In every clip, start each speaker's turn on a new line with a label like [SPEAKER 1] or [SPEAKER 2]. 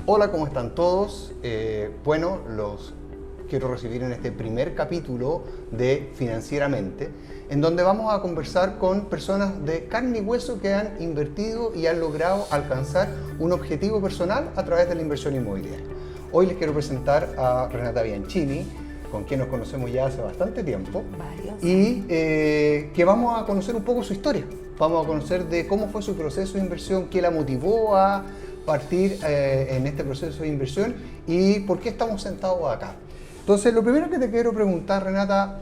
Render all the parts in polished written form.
[SPEAKER 1] Hola, ¿cómo están todos? Bueno, los quiero recibir en este primer capítulo de Financieramente, en donde vamos a conversar con personas de carne y hueso que han invertido y han logrado alcanzar un objetivo personal a través de la inversión inmobiliaria. Hoy les quiero presentar a Renata Bianchini, con quien nos conocemos ya hace bastante tiempo, y que vamos a conocer un poco su historia. Vamos a conocer de cómo fue su proceso de inversión, qué la motivó a partir en este proceso de inversión y por qué estamos sentados acá. Entonces, lo primero que te quiero preguntar, Renata,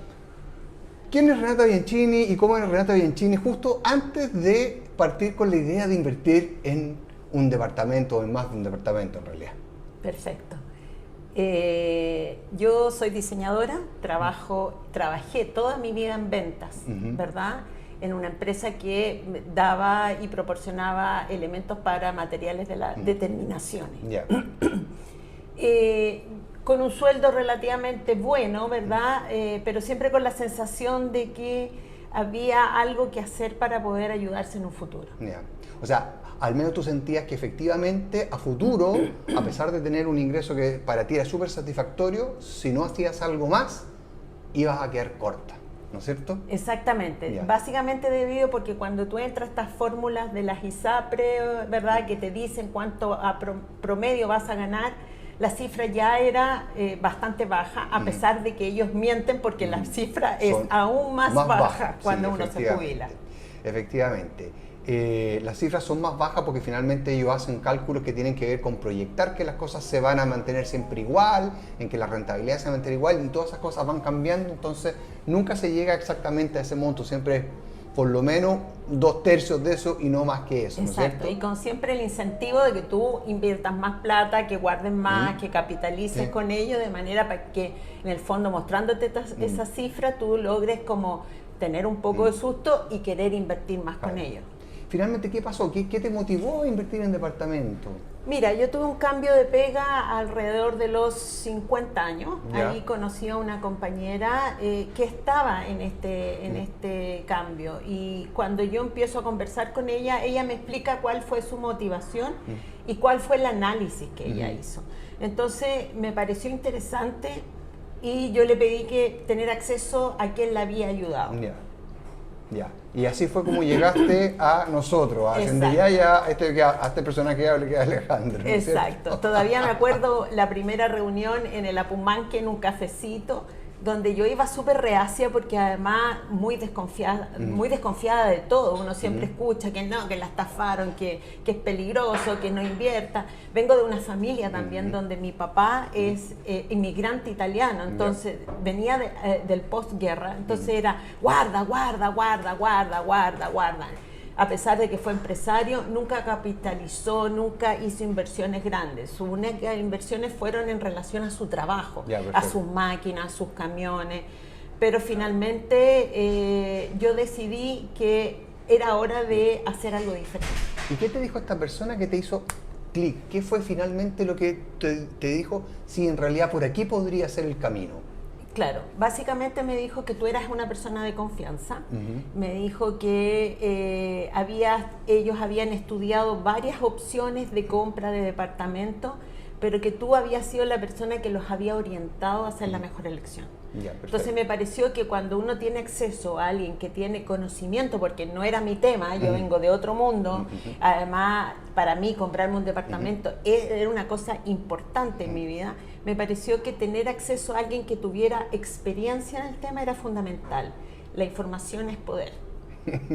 [SPEAKER 1] ¿quién es Renata Bianchini y cómo es Renata Bianchini justo antes de partir con la idea de invertir en un departamento o en más de un departamento en realidad?
[SPEAKER 2] Perfecto. Yo soy diseñadora, trabajé toda mi vida en ventas, ¿verdad? En una empresa que daba y proporcionaba elementos para materiales de las determinaciones.
[SPEAKER 1] Yeah.
[SPEAKER 2] Con un sueldo relativamente bueno, ¿verdad? Pero siempre con la sensación de que había algo que hacer para poder ayudarse en un futuro.
[SPEAKER 1] Yeah. O sea, al menos tú sentías que efectivamente a futuro, a pesar de tener un ingreso que para ti era súper satisfactorio, si no hacías algo más, ibas a quedar corta, ¿no es cierto?
[SPEAKER 2] Exactamente,
[SPEAKER 1] Yeah.
[SPEAKER 2] Básicamente debido porque cuando tú entras a estas fórmulas de las ISAPRE, ¿verdad? Que te dicen cuánto a promedio vas a ganar, la cifra ya era bastante baja, a pesar de que ellos mienten porque la cifra es aún más baja cuando uno se jubila.
[SPEAKER 1] Efectivamente. Las cifras son más bajas porque finalmente ellos hacen cálculos que tienen que ver con proyectar que las cosas se van a mantener siempre igual, en que la rentabilidad se va a mantener igual y todas esas cosas van cambiando, entonces nunca se llega exactamente a ese monto, siempre es por lo menos 2/3 de eso y no más que eso, ¿no es
[SPEAKER 2] Exacto,
[SPEAKER 1] cierto?
[SPEAKER 2] y con siempre el incentivo de que tú inviertas más plata, que guardes más, que capitalices con ello, de manera para que en el fondo mostrándote esa cifra tú logres como tener un poco de susto y querer invertir más con ello.
[SPEAKER 1] Finalmente, ¿qué pasó? ¿Qué te motivó a invertir en departamento?
[SPEAKER 2] Mira, yo tuve un cambio de pega alrededor de los 50 años.
[SPEAKER 1] Ya.
[SPEAKER 2] Ahí conocí a una compañera que estaba en este cambio. Y cuando yo empiezo a conversar con ella, ella me explica cuál fue su motivación y cuál fue el análisis que ella hizo. Entonces, me pareció interesante y yo le pedí que tener acceso a quien la había ayudado.
[SPEAKER 1] Ya. Ya. Y así fue como llegaste a nosotros, a
[SPEAKER 2] Exacto.
[SPEAKER 1] Zendaya, a este personaje que habla, que es Alejandro, ¿no es
[SPEAKER 2] Exacto.
[SPEAKER 1] cierto?
[SPEAKER 2] Todavía me acuerdo la primera reunión en el Apumanque, en un cafecito, donde yo iba súper reacia porque además muy desconfiada de todo. Uno siempre escucha que no, que la estafaron, que es peligroso, que no invierta. Vengo de una familia también donde mi papá es inmigrante italiano, entonces venía del postguerra, entonces era guarda. A pesar de que fue empresario, nunca capitalizó, nunca hizo inversiones grandes. Sus únicas inversiones fueron en relación a su trabajo, a sus máquinas, a sus camiones. Pero finalmente yo decidí que era hora de hacer algo diferente.
[SPEAKER 1] ¿Y qué te dijo esta persona que te hizo clic? ¿Qué fue finalmente lo que te dijo si en realidad por aquí podría ser el camino?
[SPEAKER 2] Claro, básicamente me dijo que tú eras una persona de confianza, me dijo que ellos habían estudiado varias opciones de compra de departamento, pero que tú habías sido la persona que los había orientado a hacer la mejor elección.
[SPEAKER 1] Ya,
[SPEAKER 2] entonces me pareció que cuando uno tiene acceso a alguien que tiene conocimiento, porque no era mi tema, yo vengo de otro mundo, además para mí comprarme un departamento era una cosa importante en mi vida, me pareció que tener acceso a alguien que tuviera experiencia en el tema era fundamental. La información es poder.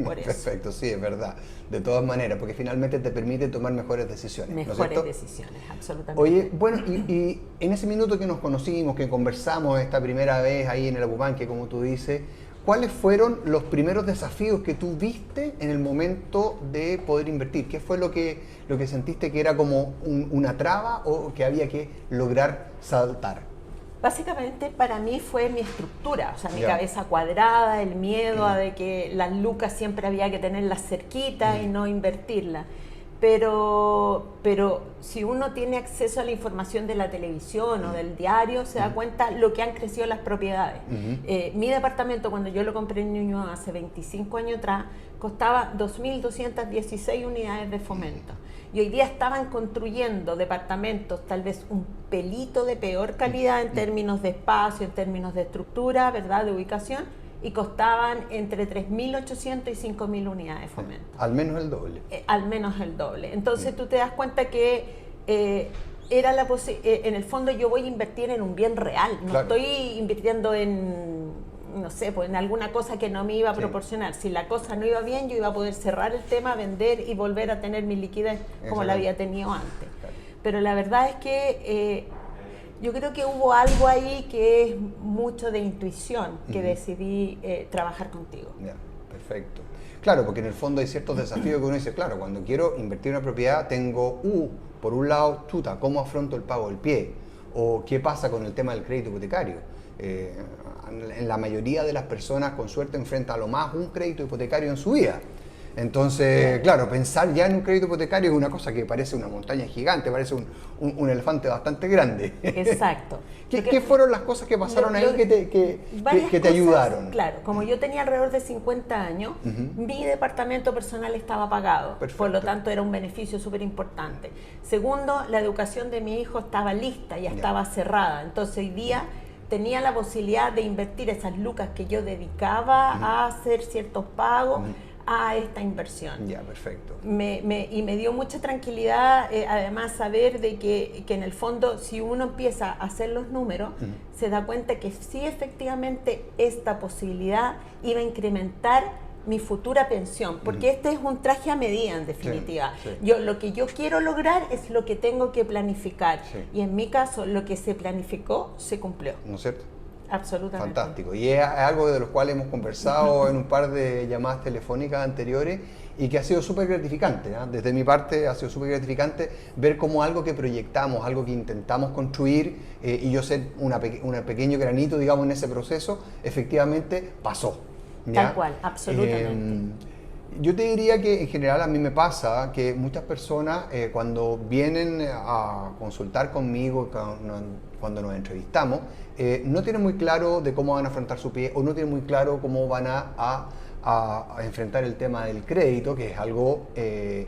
[SPEAKER 2] Por eso.
[SPEAKER 1] Perfecto, sí, es verdad. De todas maneras, porque finalmente te permite tomar mejores decisiones.
[SPEAKER 2] Mejores decisiones, absolutamente.
[SPEAKER 1] Oye, bueno, y en ese minuto que nos conocimos, que conversamos esta primera vez ahí en el Apumanque, como tú dices, ¿cuáles fueron los primeros desafíos que tú viste en el momento de poder invertir? ¿Qué fue lo que sentiste que era como una traba o que había que lograr saltar?
[SPEAKER 2] Básicamente para mí fue mi estructura, o sea, mi cabeza cuadrada, el miedo a de que las lucas siempre había que tenerlas cerquita y no invertirlas. pero si uno tiene acceso a la información de la televisión o del diario, se da cuenta lo que han crecido las propiedades. Mi departamento, cuando yo lo compré en Ñuñoa hace 25 años atrás, costaba 2.216 unidades de fomento. Y hoy día estaban construyendo departamentos tal vez un pelito de peor calidad en términos de espacio, en términos de estructura, ¿verdad?, de ubicación, y costaban entre 3.800 y 5.000 unidades de fomento.
[SPEAKER 1] Al menos el doble.
[SPEAKER 2] Al menos el doble. Entonces tú te das cuenta que era en el fondo yo voy a invertir en un bien real, no estoy invirtiendo en, no sé, pues en alguna cosa que no me iba a proporcionar. Si la cosa no iba bien, yo iba a poder cerrar el tema, vender y volver a tener mi liquidez como la había tenido antes. Pero la verdad es que yo creo que hubo algo ahí que es mucho de intuición que decidí trabajar contigo.
[SPEAKER 1] Ya, perfecto. Claro, porque en el fondo hay ciertos desafíos que uno dice, claro, cuando quiero invertir en una propiedad tengo, por un lado, ¿cómo afronto el pago del pie? O ¿qué pasa con el tema del crédito hipotecario? En la mayoría de las personas, con suerte, enfrentan a lo más un crédito hipotecario en su vida. Entonces, claro, pensar ya en un crédito hipotecario es una cosa que parece una montaña gigante, parece un elefante bastante grande.
[SPEAKER 2] Exacto.
[SPEAKER 1] ¿Qué fueron las cosas que pasaron ahí que te ayudaron?
[SPEAKER 2] Claro, como yo tenía alrededor de 50 años, mi departamento personal estaba pagado. Perfecto. Por lo tanto era un beneficio súper importante. Segundo, la educación de mi hijo estaba lista, ya estaba cerrada. Entonces hoy día tenía la posibilidad de invertir esas lucas que yo dedicaba a hacer ciertos pagos, a esta inversión.
[SPEAKER 1] Ya, perfecto.
[SPEAKER 2] Y me dio mucha tranquilidad, además, saber de que en el fondo, si uno empieza a hacer los números, se da cuenta que sí, efectivamente, esta posibilidad iba a incrementar mi futura pensión, porque este es un traje a medida, en definitiva. Sí, sí. Lo que yo quiero lograr es lo que tengo que planificar, y en mi caso, lo que se planificó, se cumplió.
[SPEAKER 1] ¿No es cierto?
[SPEAKER 2] Absolutamente.
[SPEAKER 1] Fantástico. Y es algo de lo cual hemos conversado en un par de llamadas telefónicas anteriores y que ha sido súper gratificante, ¿eh? Desde mi parte ha sido súper gratificante ver cómo algo que proyectamos, algo que intentamos construir y yo ser un pequeño granito, digamos, en ese proceso, efectivamente pasó. ¿Ya?
[SPEAKER 2] Tal cual, absolutamente.
[SPEAKER 1] Yo te diría que en general a mí me pasa que muchas personas cuando vienen a consultar conmigo, cuando nos entrevistamos, no tienen muy claro de cómo van a afrontar su pie o no tienen muy claro cómo van a enfrentar el tema del crédito, que es algo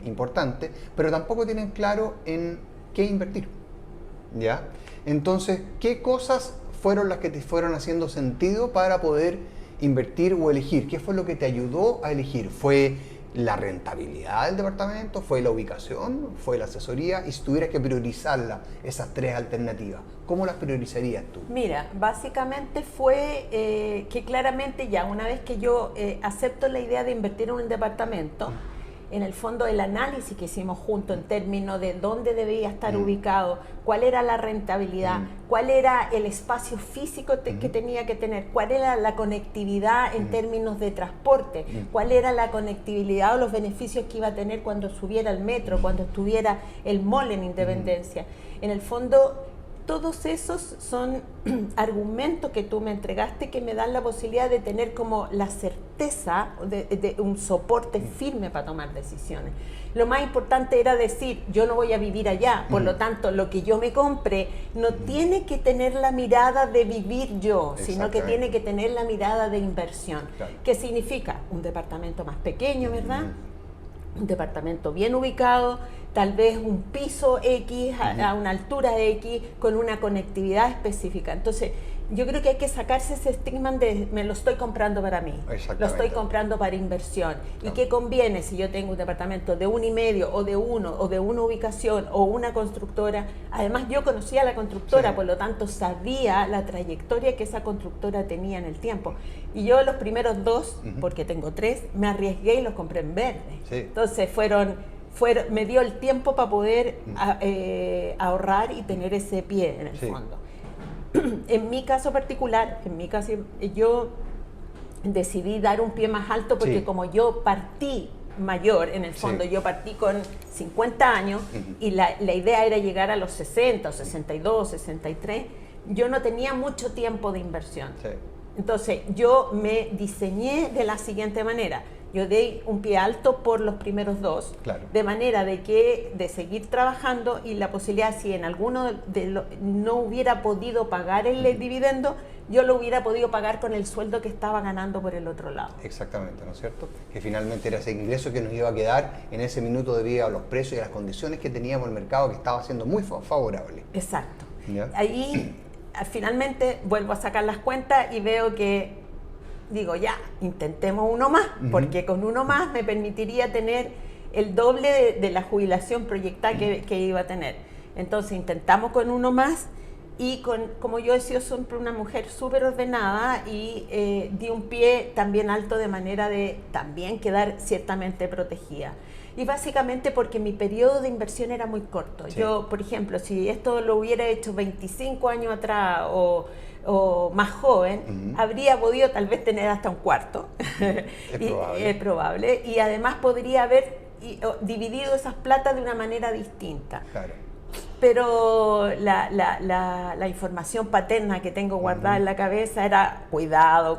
[SPEAKER 1] importante, pero tampoco tienen claro en qué invertir, ¿ya? Entonces, ¿qué cosas fueron las que te fueron haciendo sentido para poder invertir o elegir? ¿Qué fue lo que te ayudó a elegir? ¿Fue la rentabilidad del departamento? ¿Fue la ubicación? ¿Fue la asesoría? Y si tuvieras que priorizarla, esas tres alternativas, ¿cómo las priorizarías tú?
[SPEAKER 2] Mira, básicamente fue que claramente ya una vez que yo acepto la idea de invertir en un departamento, en el fondo el análisis que hicimos juntos en términos de dónde debía estar ubicado, cuál era la rentabilidad, cuál era el espacio físico que tenía que tener, cuál era la conectividad en términos de transporte, cuál era la conectividad o los beneficios que iba a tener cuando subiera el metro, cuando estuviera el mall en Independencia. En el fondo, todos esos son argumentos que tú me entregaste que me dan la posibilidad de tener como la certeza de un soporte firme para tomar decisiones. Lo más importante era decir, yo no voy a vivir allá, por lo tanto, lo que yo me compre no tiene que tener la mirada de vivir yo, sino que tiene que tener la mirada de inversión. Claro. ¿Qué significa? Un departamento más pequeño, ¿verdad? Un departamento bien ubicado, tal vez un piso X a una altura X con una conectividad específica. Entonces, yo creo que hay que sacarse ese estigma de me lo estoy comprando para mí, lo estoy comprando para inversión. Claro. ¿Y qué conviene si yo tengo un departamento de 1,5 o de 1 o de una ubicación o una constructora? Además, yo conocía a la constructora, por lo tanto sabía la trayectoria que esa constructora tenía en el tiempo. Y yo los primeros 2, porque tengo 3, me arriesgué y los compré en verde. Entonces me dio el tiempo para poder ahorrar y tener ese pie en el fondo. En mi caso particular, yo decidí dar un pie más alto porque como yo partí mayor, en el fondo yo partí con 50 años y la idea era llegar a los 60, o 62, 63, yo no tenía mucho tiempo de inversión. Entonces yo me diseñé de la siguiente manera. yo di un pie alto por los primeros 2,
[SPEAKER 1] Claro.
[SPEAKER 2] de manera de seguir trabajando y la posibilidad, si en alguno no hubiera podido pagar el dividendo, yo lo hubiera podido pagar con el sueldo que estaba ganando por el otro lado.
[SPEAKER 1] Exactamente, ¿no es cierto? Que finalmente era ese ingreso que nos iba a quedar en ese minuto debido a los precios y a las condiciones que teníamos en el mercado, que estaba siendo muy favorable.
[SPEAKER 2] Exacto.
[SPEAKER 1] ¿Ya?
[SPEAKER 2] Ahí finalmente vuelvo a sacar las cuentas y veo que digo, ya, intentemos uno más, porque con uno más me permitiría tener el doble de la jubilación proyectada que iba a tener. Entonces intentamos con uno más y como yo he sido siempre una mujer súper ordenada y di un pie también alto de manera de también quedar ciertamente protegida. Y básicamente porque mi periodo de inversión era muy corto.
[SPEAKER 1] Sí.
[SPEAKER 2] Yo, por ejemplo, si esto lo hubiera hecho 25 años atrás o más joven, habría podido tal vez tener hasta un cuarto. Es probable. Y además podría haber dividido esas platas de una manera distinta.
[SPEAKER 1] Claro.
[SPEAKER 2] Pero la información paterna que tengo guardada en la cabeza era cuidado.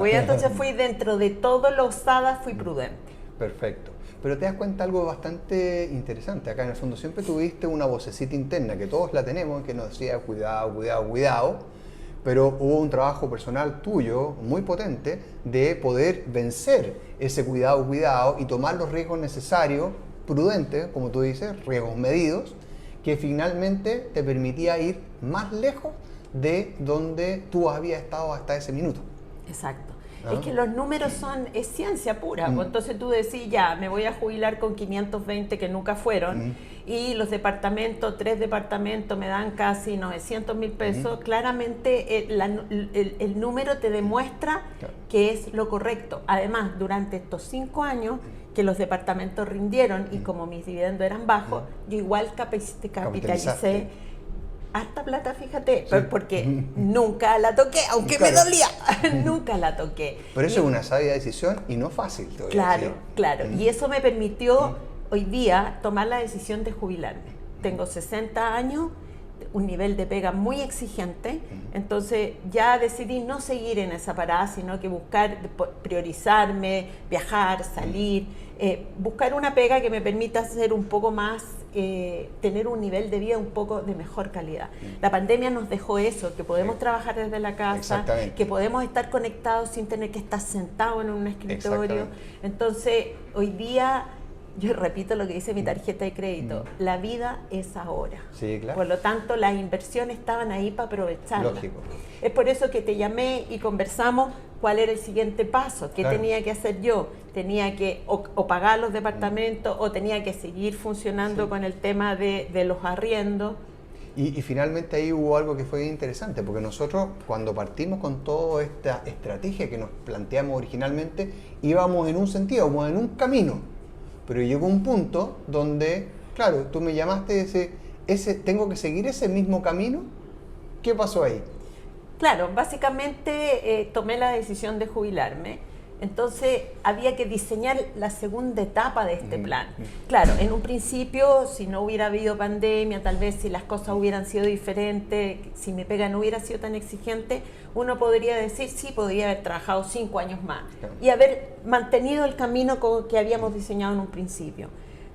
[SPEAKER 2] Entonces fui dentro de todo lo osada, fui prudente.
[SPEAKER 1] Perfecto. Pero te das cuenta algo bastante interesante. Acá en el fondo siempre tuviste una vocecita interna, que todos la tenemos, que nos decía cuidado. Pero hubo un trabajo personal tuyo muy potente de poder vencer ese cuidado y tomar los riesgos necesarios, prudentes, como tú dices, riesgos medidos, que finalmente te permitía ir más lejos de donde tú habías estado hasta ese minuto.
[SPEAKER 2] Exacto. Es que los números es ciencia pura. Entonces tú decís, ya, me voy a jubilar con 520 que nunca fueron, y los departamentos, 3 departamentos me dan casi 900.000 pesos. Claramente el número te demuestra que es lo correcto. Además, durante estos 5 años que los departamentos rindieron y como mis dividendos eran bajos, yo igual capitalicé harta plata, fíjate, sí. Porque nunca la toqué, aunque me dolía, nunca la toqué.
[SPEAKER 1] Pero eso es una sabia decisión y no fácil.
[SPEAKER 2] Claro. Y eso me permitió hoy día tomar la decisión de jubilarme. Tengo 60 años, un nivel de pega muy exigente, entonces ya decidí no seguir en esa parada, sino que buscar, priorizarme, viajar, salir, buscar una pega que me permita ser un poco más, tener un nivel de vida un poco de mejor calidad. La pandemia nos dejó eso, que podemos trabajar desde la casa, que podemos estar conectados sin tener que estar sentados en un escritorio. Entonces, hoy día, yo repito lo que dice mi tarjeta de crédito, la vida es ahora.
[SPEAKER 1] Sí, claro.
[SPEAKER 2] Por lo tanto, las inversiones estaban ahí para aprovecharlas.
[SPEAKER 1] Lógico.
[SPEAKER 2] Es por eso que te llamé y conversamos cuál era el siguiente paso, qué tenía que hacer yo. Tenía que o pagar los departamentos o tenía que seguir funcionando con el tema de los arriendos.
[SPEAKER 1] Y finalmente ahí hubo algo que fue interesante, porque nosotros cuando partimos con toda esta estrategia que nos planteamos originalmente, íbamos en un sentido, como en un camino. Pero llegó un punto donde, claro, tú me llamaste y dices, ¿tengo que seguir ese mismo camino? ¿Qué pasó ahí?
[SPEAKER 2] Claro, básicamente tomé la decisión de jubilarme. Entonces había que diseñar la segunda etapa de este plan. Claro, en un principio, si no hubiera habido pandemia, tal vez si las cosas hubieran sido diferentes, si mi pega no hubiera sido tan exigente, uno podría decir, sí, podría haber trabajado 5 años más y haber mantenido el camino que habíamos diseñado en un principio.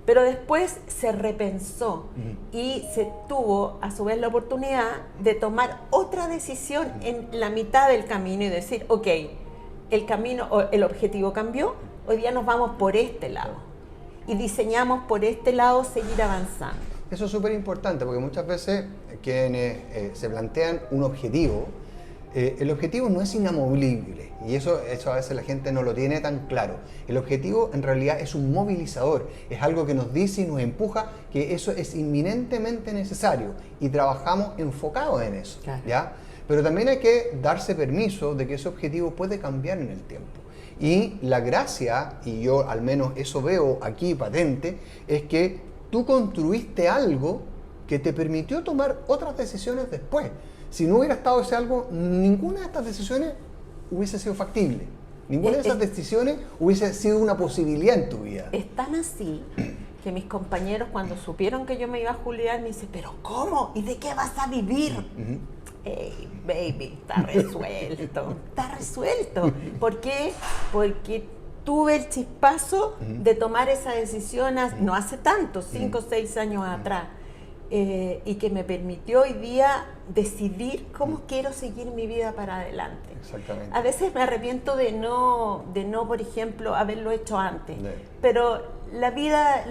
[SPEAKER 2] Pero después se repensó y se tuvo a su vez la oportunidad de tomar otra decisión en la mitad del camino y decir, ok, el camino, el objetivo cambió, hoy día nos vamos por este lado y diseñamos por este lado seguir avanzando.
[SPEAKER 1] Eso es súper importante porque muchas veces quienes se plantean un objetivo, el objetivo no es inamovible y eso a veces la gente no lo tiene tan claro. El objetivo en realidad es un movilizador, es algo que nos dice y nos empuja que eso es inminentemente necesario y trabajamos enfocados en eso,
[SPEAKER 2] claro.
[SPEAKER 1] ¿Ya? Pero también hay que darse permiso de que ese objetivo puede cambiar en el tiempo. Y la gracia, y yo al menos eso veo aquí patente, es que tú construiste algo que te permitió tomar otras decisiones después. Si no hubiera estado ese algo, ninguna de estas decisiones hubiese sido factible. Ninguna de esas decisiones hubiese sido una posibilidad en tu vida.
[SPEAKER 2] Es tan así que mis compañeros cuando supieron que yo me iba a jubilar me dicen, ¿pero cómo? ¿Y de qué vas a vivir? Hey, baby, está resuelto. ¿Por qué? Porque tuve el chispazo de tomar esa decisión no hace tanto, 5 o 6 años atrás, y que me permitió hoy día decidir cómo quiero seguir mi vida para adelante.
[SPEAKER 1] Exactamente.
[SPEAKER 2] A veces me arrepiento de no, por ejemplo, haberlo hecho antes, pero la vida,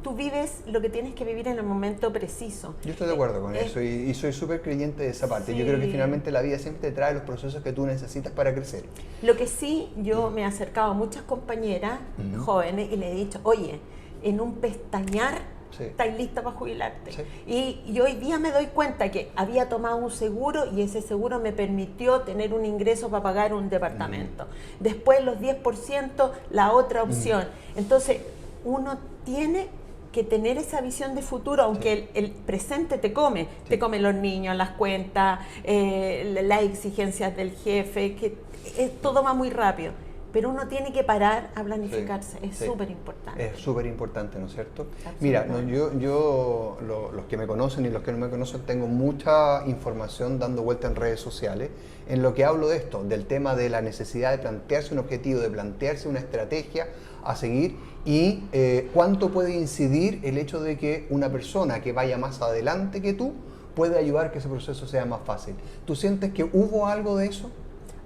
[SPEAKER 2] tú vives lo que tienes que vivir en el momento preciso.
[SPEAKER 1] Yo estoy de acuerdo con eso y soy súper creyente de esa parte.
[SPEAKER 2] Sí.
[SPEAKER 1] Yo creo que finalmente la vida siempre te trae los procesos que tú necesitas para crecer.
[SPEAKER 2] Lo que sí, yo me he acercado a muchas compañeras jóvenes y les he dicho, oye, en un pestañear estás lista para jubilarte. Sí. Y hoy día me doy cuenta que había tomado un seguro y ese seguro me permitió tener un ingreso para pagar un departamento. Después los 10%, la otra opción. Entonces, uno tiene que tener esa visión de futuro, aunque el presente te come los niños, las cuentas, las exigencias del jefe, que todo va muy rápido. Pero uno tiene que parar a planificarse, es súper importante.
[SPEAKER 1] Es súper importante, ¿no es cierto? Mira, yo los que me conocen y los que no me conocen, tengo mucha información dando vuelta en redes sociales, en lo que hablo de esto, del tema de la necesidad de plantearse un objetivo, de plantearse una estrategia a seguir y cuánto puede incidir el hecho de que una persona que vaya más adelante que tú puede ayudar a que ese proceso sea más fácil. ¿Tú sientes que hubo algo de eso?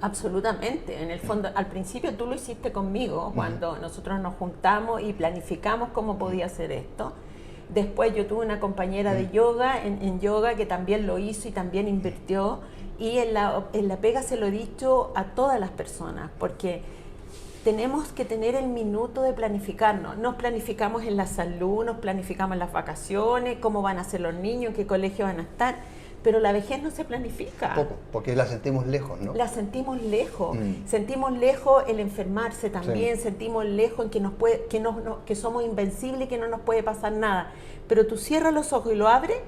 [SPEAKER 2] Absolutamente, en el fondo, al principio tú lo hiciste conmigo, cuando nosotros nos juntamos y planificamos cómo podía hacer esto. Después yo tuve una compañera de yoga, en yoga, que también lo hizo y también invirtió, y en la pega se lo he dicho a todas las personas, porque tenemos que tener el minuto de planificarnos. Nos planificamos en la salud, nos planificamos en las vacaciones, cómo van a ser los niños, en qué colegio van a estar. Pero la vejez no se planifica.
[SPEAKER 1] Poco, porque la sentimos lejos, ¿no?
[SPEAKER 2] La sentimos lejos. Sentimos lejos el enfermarse también, sentimos lejos en que somos invencibles y que no nos puede pasar nada. Pero tú cierras los ojos y lo abres,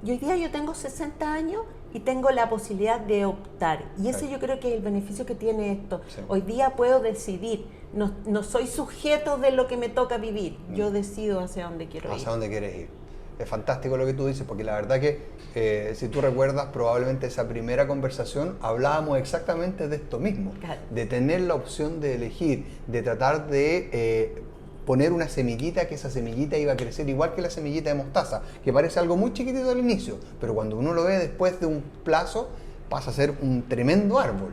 [SPEAKER 2] y hoy día yo tengo 60 años y tengo la posibilidad de optar. Y ese yo creo que es el beneficio que tiene esto. Hoy día puedo decidir. No soy sujeto de lo que me toca vivir. Yo decido hacia dónde quiero ir.
[SPEAKER 1] Hacia dónde quieres ir. Es fantástico lo que tú dices, porque la verdad que si tú recuerdas probablemente esa primera conversación hablábamos exactamente de esto mismo, de tener la opción de elegir, de tratar de poner una semillita, que esa semillita iba a crecer igual que la semillita de mostaza, que parece algo muy chiquitito al inicio, pero cuando uno lo ve después de un plazo pasa a ser un tremendo árbol.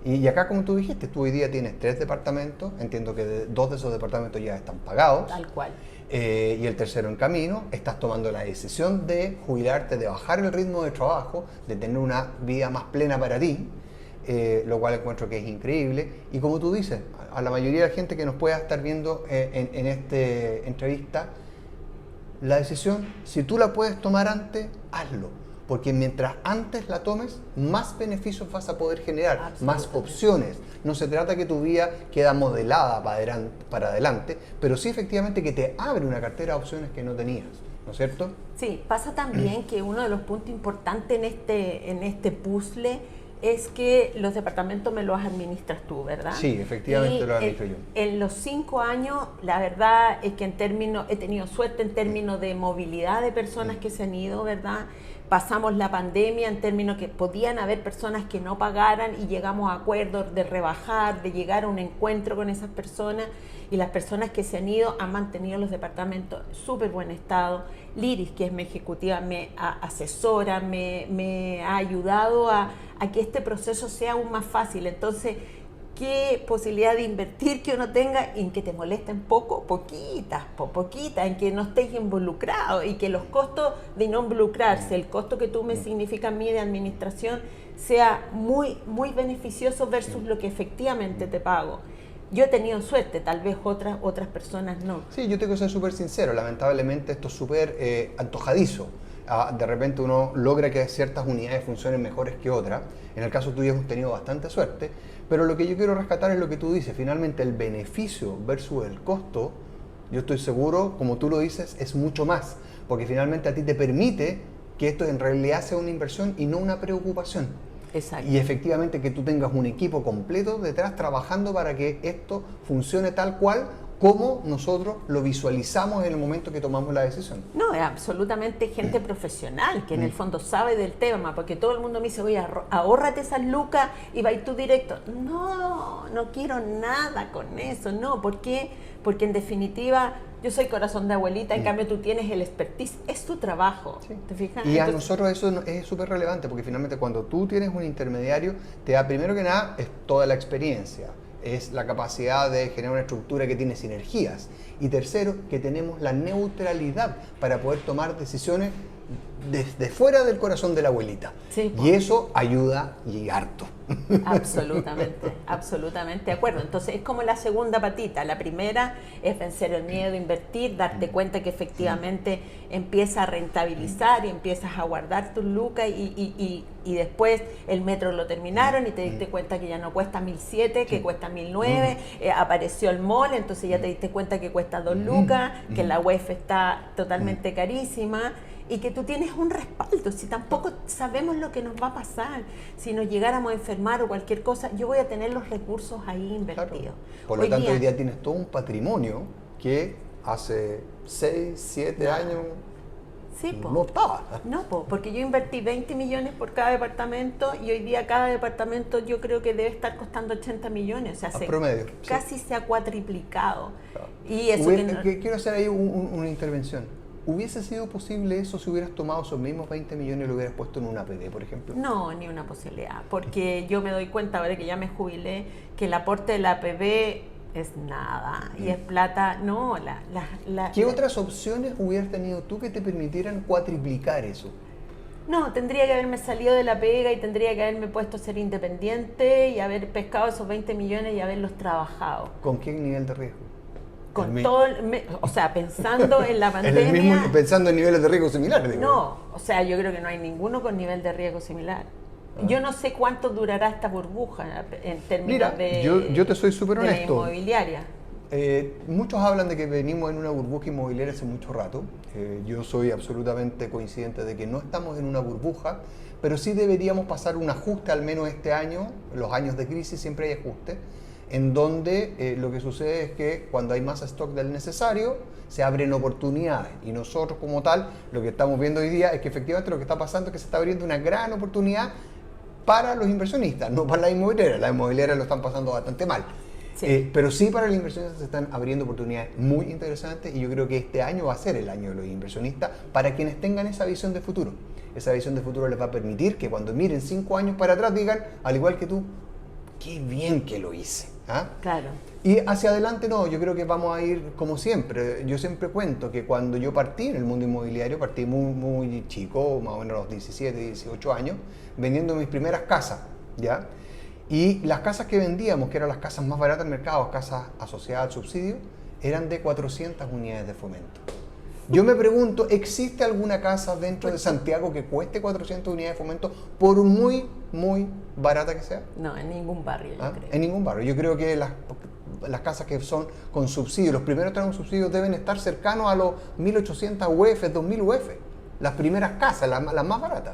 [SPEAKER 1] Y acá, como tú dijiste, tú hoy día tienes 3 departamentos, entiendo que 2 de esos departamentos ya están pagados.
[SPEAKER 2] Tal cual.
[SPEAKER 1] Y el tercero en camino. Estás tomando la decisión de jubilarte, de bajar el ritmo de trabajo, de tener una vida más plena para ti, lo cual encuentro que es increíble. Y como tú dices, a la mayoría de la gente que nos pueda estar viendo en esta entrevista, la decisión, si tú la puedes tomar antes, hazlo. Porque mientras antes la tomes, más beneficios vas a poder generar, más opciones. No se trata que tu vida queda modelada para adelante, pero sí efectivamente que te abre una cartera de opciones que no tenías, ¿no es cierto?
[SPEAKER 2] Sí, pasa también que uno de los puntos importantes en este puzzle es que los departamentos me los administras tú, ¿verdad?
[SPEAKER 1] Sí, efectivamente lo administro yo.
[SPEAKER 2] En los 5 años, la verdad es que he tenido suerte en términos de movilidad de personas que se han ido, ¿verdad? Pasamos la pandemia en términos que podían haber personas que no pagaran y llegamos a acuerdos de rebajar, de llegar a un encuentro con esas personas, y las personas que se han ido han mantenido los departamentos en súper buen estado. Liris, que es mi ejecutiva, me asesora, me ha ayudado a que este proceso sea aún más fácil. Entonces, ¿qué posibilidad de invertir que uno tenga en que te molesten poquitas, en que no estés involucrado y que los costos de no involucrarse, el costo que tú me significa a mí de administración, sea muy, muy beneficioso versus lo que efectivamente te pago? Yo he tenido suerte, tal vez otras personas no.
[SPEAKER 1] Sí, yo tengo que ser súper sincero, lamentablemente esto es súper antojadizo. De repente uno logra que ciertas unidades funcionen mejores que otras. En el caso tuyo hemos tenido bastante suerte, pero lo que yo quiero rescatar es lo que tú dices. Finalmente el beneficio versus el costo, yo estoy seguro, como tú lo dices, es mucho más, porque finalmente a ti te permite que esto en realidad sea una inversión y no una preocupación.
[SPEAKER 2] Exacto.
[SPEAKER 1] Y efectivamente que tú tengas un equipo completo detrás trabajando para que esto funcione tal cual cómo nosotros lo visualizamos en el momento que tomamos la decisión.
[SPEAKER 2] No, es absolutamente gente profesional que en el fondo sabe del tema, porque todo el mundo me dice, oye, ahórrate esas lucas y va tú directo. No, no quiero nada con eso, no, ¿por qué? Porque en definitiva yo soy corazón de abuelita, en cambio tú tienes el expertise, es tu trabajo,
[SPEAKER 1] Sí.
[SPEAKER 2] ¿te fijas?
[SPEAKER 1] Y a
[SPEAKER 2] Entonces,
[SPEAKER 1] nosotros eso es súper relevante, porque finalmente cuando tú tienes un intermediario, te da primero que nada es toda la experiencia, es la capacidad de generar una estructura que tiene sinergias, y tercero, que tenemos la neutralidad para poder tomar decisiones desde fuera del corazón de la abuelita.
[SPEAKER 2] Sí,
[SPEAKER 1] y eso ayuda y harto.
[SPEAKER 2] absolutamente, absolutamente de acuerdo. Entonces es como la segunda patita. La primera es vencer el miedo, invertir, darte cuenta que efectivamente empieza a rentabilizar y empiezas a guardar tus lucas y después el metro lo terminaron y te diste cuenta que ya no cuesta 1.007, que cuesta 1.009, apareció el mall, entonces ya te diste cuenta que cuesta 2 lucas, que la UEF está totalmente carísima. Y que tú tienes un respaldo, si tampoco sabemos lo que nos va a pasar, si nos llegáramos a enfermar o cualquier cosa, yo voy a tener los recursos ahí invertidos.
[SPEAKER 1] Claro. Por lo tanto, hoy día tienes todo un patrimonio que hace 6, 7 años
[SPEAKER 2] sí,
[SPEAKER 1] no estaba.
[SPEAKER 2] No, porque yo invertí 20 millones por cada departamento y hoy día cada departamento yo creo que debe estar costando 80 millones, o sea,
[SPEAKER 1] promedio,
[SPEAKER 2] casi se ha cuatriplicado.
[SPEAKER 1] Claro.
[SPEAKER 2] Y eso
[SPEAKER 1] Quiero hacer ahí una intervención. ¿Hubiese sido posible eso si hubieras tomado esos mismos 20 millones y lo hubieras puesto en una APB, por ejemplo?
[SPEAKER 2] No, ni una posibilidad, porque yo me doy cuenta ahora que ya me jubilé que el aporte de la APB es nada y es plata, no,
[SPEAKER 1] ¿Qué otras opciones hubieras tenido tú que te permitieran cuatriplicar eso?
[SPEAKER 2] No, tendría que haberme salido de la pega y tendría que haberme puesto a ser independiente y haber pescado esos 20 millones y haberlos trabajado.
[SPEAKER 1] ¿Con qué nivel de riesgo?
[SPEAKER 2] Con todo, o sea, pensando en la pandemia.
[SPEAKER 1] En el mismo, pensando en niveles de riesgo similares. Digo.
[SPEAKER 2] No, o sea, yo creo que no hay ninguno con nivel de riesgo similar. Yo no sé cuánto durará esta burbuja en términos
[SPEAKER 1] yo te soy súper honesto.
[SPEAKER 2] De la inmobiliaria.
[SPEAKER 1] Muchos hablan de que venimos en una burbuja inmobiliaria hace mucho rato. Yo soy absolutamente coincidente de que no estamos en una burbuja, pero sí deberíamos pasar un ajuste al menos este año. Los años de crisis siempre hay ajustes, en donde lo que sucede es que cuando hay más stock del necesario, se abren oportunidades. Y nosotros como tal, lo que estamos viendo hoy día es que efectivamente lo que está pasando es que se está abriendo una gran oportunidad para los inversionistas, no para la inmobiliaria. Las inmobiliarias lo están pasando bastante mal. Sí. Pero sí para los inversionistas se están abriendo oportunidades muy interesantes y yo creo que este año va a ser el año de los inversionistas para quienes tengan esa visión de futuro. Esa visión de futuro les va a permitir que cuando miren 5 años para atrás digan, al igual que tú, qué bien que lo hice. ¿Ah?
[SPEAKER 2] Claro.
[SPEAKER 1] Y hacia adelante no, yo creo que vamos a ir como siempre. Yo siempre cuento que cuando yo partí en el mundo inmobiliario, partí muy chico, más o menos a los 17, 18 años, vendiendo mis primeras casas, ¿ya? Y las casas que vendíamos, que eran las casas más baratas del mercado, casas asociadas al subsidio, eran de 400 unidades de fomento. Yo me pregunto, ¿existe alguna casa dentro de Santiago que cueste 400 unidades de fomento por muy barata que sea?
[SPEAKER 2] No, en ningún barrio, yo creo.
[SPEAKER 1] En ningún barrio. Yo creo que las casas que son con subsidio, los primeros tramos subsidios deben estar cercanos a los 1.800 UF, 2.000 UF. Las primeras casas, las más baratas.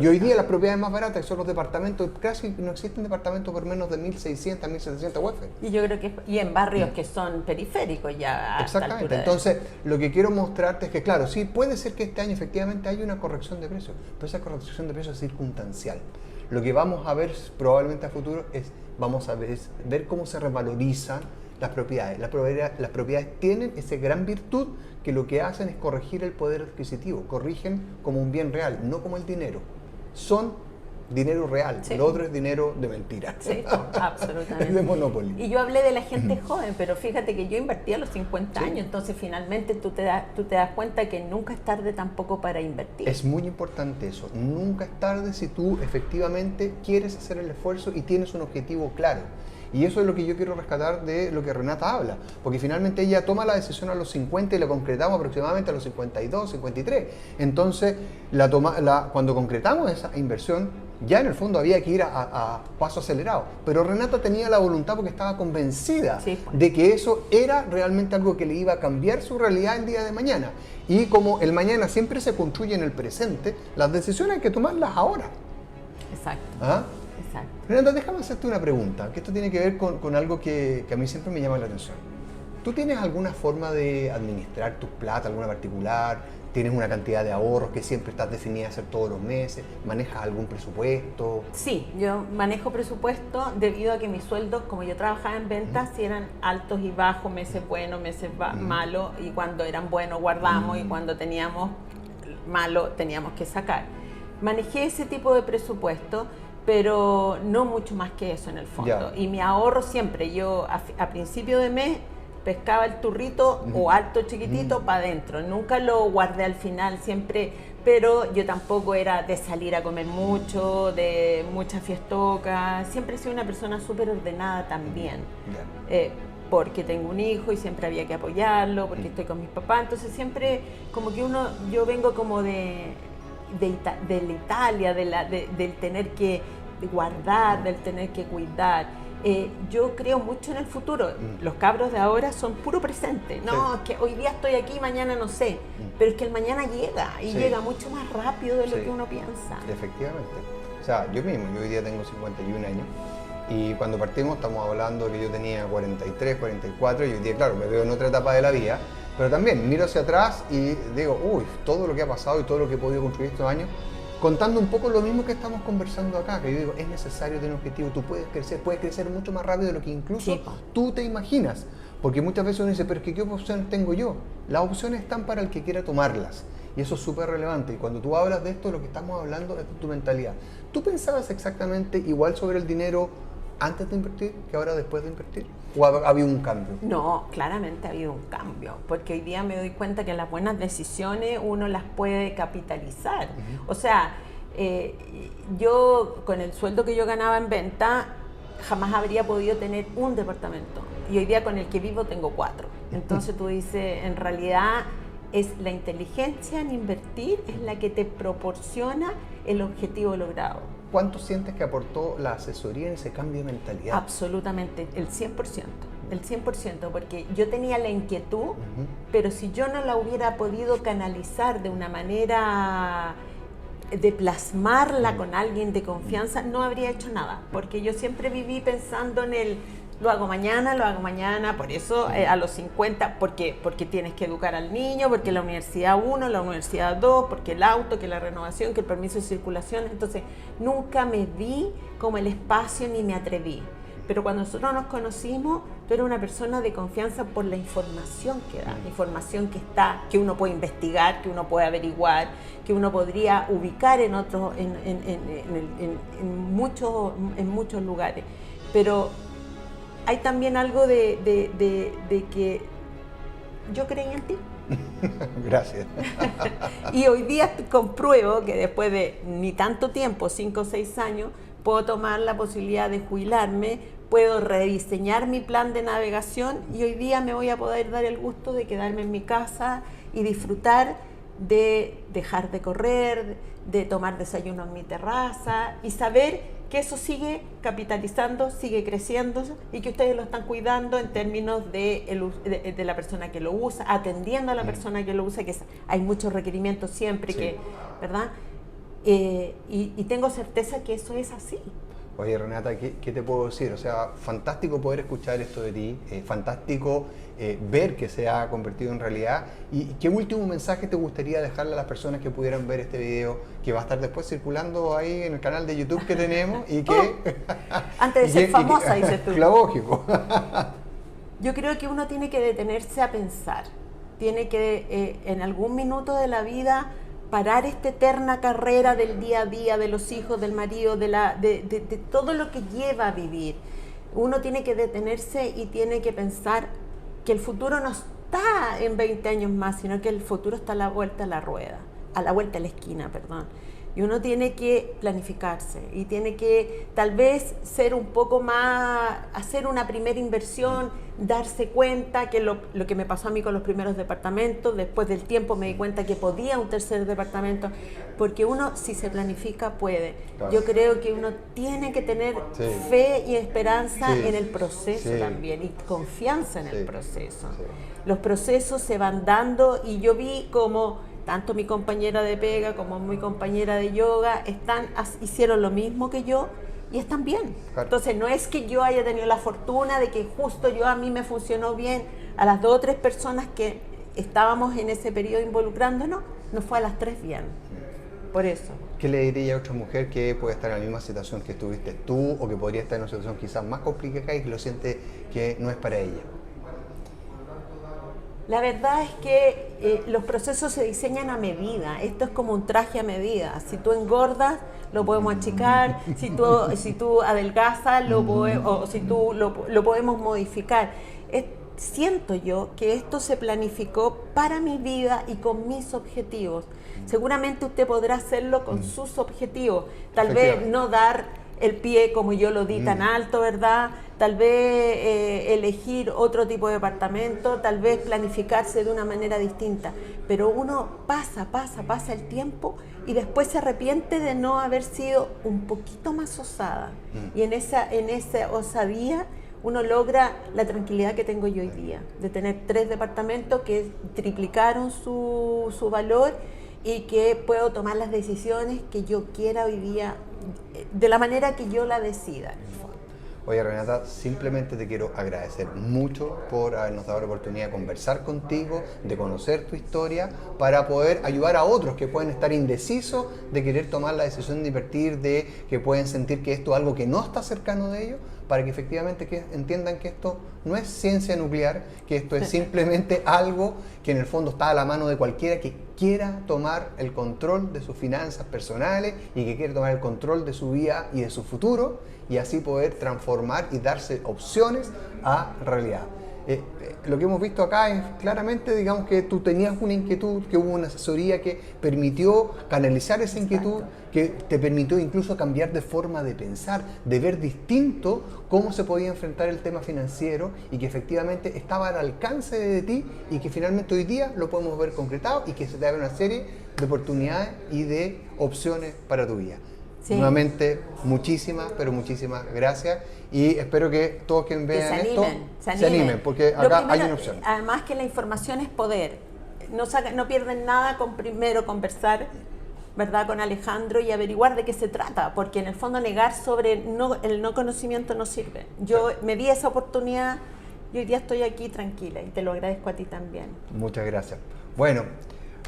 [SPEAKER 1] Y hoy día las propiedades más baratas, que son los departamentos, casi no existen departamentos por menos de 1.600, 1.700 UF.
[SPEAKER 2] Y yo creo que en barrios que son periféricos ya.
[SPEAKER 1] Exactamente. Entonces, lo que quiero mostrarte es que, claro, sí, puede ser que este año efectivamente haya una corrección de precios, pero esa corrección de precios es circunstancial. Lo que vamos a ver probablemente a futuro vamos a ver cómo se revalorizan las propiedades. Las propiedades tienen esa gran virtud que lo que hacen es corregir el poder adquisitivo, corrigen como un bien real, no como el dinero. Son dinero real, sí. Lo otro es dinero de mentira.
[SPEAKER 2] Sí, absolutamente.
[SPEAKER 1] De Monopoly.
[SPEAKER 2] Y yo hablé de la gente joven, pero fíjate que yo invertí a los 50 años, entonces finalmente tú te das cuenta que nunca es tarde tampoco para invertir.
[SPEAKER 1] Es muy importante eso, nunca es tarde si tú efectivamente quieres hacer el esfuerzo y tienes un objetivo claro. Y eso es lo que yo quiero rescatar de lo que Renata habla, porque finalmente ella toma la decisión a los 50 y la concretamos aproximadamente a los 52, 53. Entonces, cuando concretamos esa inversión, ya en el fondo había que ir a paso acelerado. Pero Renata tenía la voluntad porque estaba convencida de que eso era realmente algo que le iba a cambiar su realidad el día de mañana. Y como el mañana siempre se construye en el presente, las decisiones hay que tomarlas ahora.
[SPEAKER 2] Exacto.
[SPEAKER 1] ¿Ah?
[SPEAKER 2] Exacto.
[SPEAKER 1] Renata, déjame hacerte una pregunta, que esto tiene que ver con algo que a mí siempre me llama la atención. ¿Tú tienes alguna forma de administrar tus plata, alguna particular? ¿Tienes una cantidad de ahorros que siempre estás definida a hacer todos los meses? ¿Manejas algún presupuesto?
[SPEAKER 2] Sí, yo manejo presupuesto debido a que mis sueldos, como yo trabajaba en ventas, sí eran altos y bajos, meses buenos, meses malos, y cuando eran buenos guardamos y cuando teníamos malo teníamos que sacar. Manejé ese tipo de presupuesto, pero no mucho más que eso en el fondo. Y mi ahorro siempre, yo a principio de mes pescaba el turrito o alto chiquitito para adentro, nunca lo guardé al final, siempre, pero yo tampoco era de salir a comer mucho, de muchas fiestocas, siempre he sido una persona súper ordenada también, porque tengo un hijo y siempre había que apoyarlo, porque estoy con mis papás, entonces siempre como que yo vengo como de la Italia, del tener que guardar, del tener que cuidar. Yo creo mucho en el futuro. Los cabros de ahora son puro presente. No, es que hoy día estoy aquí, mañana no sé. Pero es que el mañana llega y llega mucho más rápido de lo que uno piensa.
[SPEAKER 1] Efectivamente. O sea, yo hoy día tengo 51 años y cuando partimos estamos hablando que yo tenía 43, 44 y hoy día, claro, me veo en otra etapa de la vida, pero también miro hacia atrás y digo, uy, todo lo que ha pasado y todo lo que he podido construir estos años, contando un poco lo mismo que estamos conversando acá, que yo digo, es necesario tener un objetivo, tú puedes crecer mucho más rápido de lo que incluso tú te imaginas, porque muchas veces uno dice, pero es que ¿qué opciones tengo yo? Las opciones están para el que quiera tomarlas, y eso es súper relevante, y cuando tú hablas de esto, lo que estamos hablando es de tu mentalidad. ¿Tú pensabas exactamente igual sobre el dinero antes de invertir que ahora después de invertir? ¿O ha habido un cambio?
[SPEAKER 2] No, claramente ha habido un cambio, porque hoy día me doy cuenta que las buenas decisiones uno las puede capitalizar. O sea, yo con el sueldo que yo ganaba en venta jamás habría podido tener un departamento, y hoy día con el que vivo tengo 4. Entonces tú dices, en realidad es la inteligencia en invertir es la que te proporciona el objetivo logrado.
[SPEAKER 1] ¿Cuánto sientes que aportó la asesoría en ese cambio de mentalidad?
[SPEAKER 2] Absolutamente, el 100%, porque yo tenía la inquietud, pero si yo no la hubiera podido canalizar de una manera de plasmarla con alguien de confianza, no habría hecho nada, porque yo siempre viví pensando en lo hago mañana, por eso a los 50, porque tienes que educar al niño, porque la universidad 1, la universidad 2, porque el auto, que la renovación, que el permiso de circulación, entonces nunca me di como el espacio ni me atreví. Pero cuando nosotros nos conocimos, tú eres una persona de confianza por la información que da, información que está, que uno puede investigar, que uno puede averiguar, que uno podría ubicar en otros, en muchos lugares. Pero hay también algo de que yo creí en ti.
[SPEAKER 1] Gracias.
[SPEAKER 2] Y hoy día compruebo que después de ni tanto tiempo, 5 o 6 años, puedo tomar la posibilidad de jubilarme, puedo rediseñar mi plan de navegación y hoy día me voy a poder dar el gusto de quedarme en mi casa y disfrutar de dejar de correr, de tomar desayuno en mi terraza y saber que eso sigue capitalizando, sigue creciendo y que ustedes lo están cuidando en términos de la persona que lo usa, atendiendo a la persona que lo usa, que hay muchos requerimientos siempre, ¿verdad? Y tengo certeza que eso es así.
[SPEAKER 1] Oye, Renata, ¿qué te puedo decir? O sea, fantástico poder escuchar esto de ti, fantástico ver que se ha convertido en realidad. ¿Y qué último mensaje te gustaría dejarle a las personas que pudieran ver este video, que va a estar después circulando ahí en el canal de YouTube que tenemos y que...
[SPEAKER 2] antes de ser famosa, dices tú.
[SPEAKER 1] Lógico.
[SPEAKER 2] Yo creo que uno tiene que detenerse a pensar, tiene que en algún minuto de la vida parar esta eterna carrera del día a día, de los hijos, del marido, de todo lo que lleva a vivir. Uno tiene que detenerse y tiene que pensar que el futuro no está en 20 años más, sino que el futuro está a la vuelta de la rueda, a la vuelta de la esquina, perdón. Y uno tiene que planificarse y tiene que tal vez ser un poco más, hacer una primera inversión, darse cuenta que lo que me pasó a mí con los primeros departamentos, después del tiempo me di cuenta que podía un tercer departamento, porque uno si se planifica puede. Claro. Yo creo que uno tiene que tener fe y esperanza en el proceso también y confianza en el proceso. Los procesos se van dando y yo vi como tanto mi compañera de pega como mi compañera de yoga hicieron lo mismo que yo y están bien. Claro. Entonces no es que yo haya tenido la fortuna de que justo a mí me funcionó bien, A las 2 o 3 personas que estábamos en ese periodo involucrándonos, nos fue a las 3 bien. Por eso.
[SPEAKER 1] ¿Qué le diría a otra mujer que puede estar en la misma situación que estuviste tú o que podría estar en una situación quizás más complicada y que lo siente que no es para ella?
[SPEAKER 2] La verdad es que los procesos se diseñan a medida. Esto es como un traje a medida. Si tú engordas, lo podemos achicar. Si tú adelgazas, o si tú lo podemos modificar. Siento yo que esto se planificó para mi vida y con mis objetivos. Seguramente usted podrá hacerlo con sus objetivos. Tal vez no dar el pie como yo lo di tan alto, ¿verdad? Tal vez elegir otro tipo de departamento, tal vez planificarse de una manera distinta. Pero uno pasa el tiempo y después se arrepiente de no haber sido un poquito más osada. Y en esa osadía uno logra la tranquilidad que tengo yo hoy día, de tener 3 departamentos que triplicaron su valor y que puedo tomar las decisiones que yo quiera hoy día de la manera que yo la decida.
[SPEAKER 1] Oye, Renata, simplemente te quiero agradecer mucho por habernos dado la oportunidad de conversar contigo, de conocer tu historia, para poder ayudar a otros que pueden estar indecisos de querer tomar la decisión de invertir, de que pueden sentir que esto es algo que no está cercano de ellos, para que efectivamente entiendan que esto no es ciencia nuclear, que esto es simplemente algo que en el fondo está a la mano de cualquiera que quiera tomar el control de sus finanzas personales y que quiera tomar el control de su vida y de su futuro y así poder transformar y darse opciones a realidad. Lo que hemos visto acá es claramente, digamos, que tú tenías una inquietud, que hubo una asesoría que permitió canalizar esa inquietud, que te permitió incluso cambiar de forma de pensar, de ver distinto cómo se podía enfrentar el tema financiero y que efectivamente estaba al alcance de ti y que finalmente hoy día lo podemos ver concretado y que se te abre una serie de oportunidades y de opciones para tu vida. Sí. Nuevamente, muchísimas gracias y espero que todos quienes vean esto se animen, porque acá hay una opción.
[SPEAKER 2] Además que la información es poder. No pierden nada con primero conversar, ¿verdad?, con Alejandro y averiguar de qué se trata, porque en el fondo negar sobre el no conocimiento no sirve. Yo me di esa oportunidad y hoy día estoy aquí tranquila y te lo agradezco a ti también.
[SPEAKER 1] Muchas gracias. Bueno,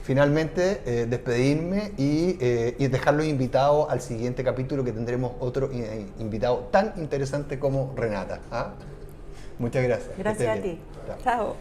[SPEAKER 1] finalmente despedirme y dejarlos invitados al siguiente capítulo, que tendremos otro invitado tan interesante como Renata. ¿Ah? Muchas gracias.
[SPEAKER 2] Gracias a ti. Chao.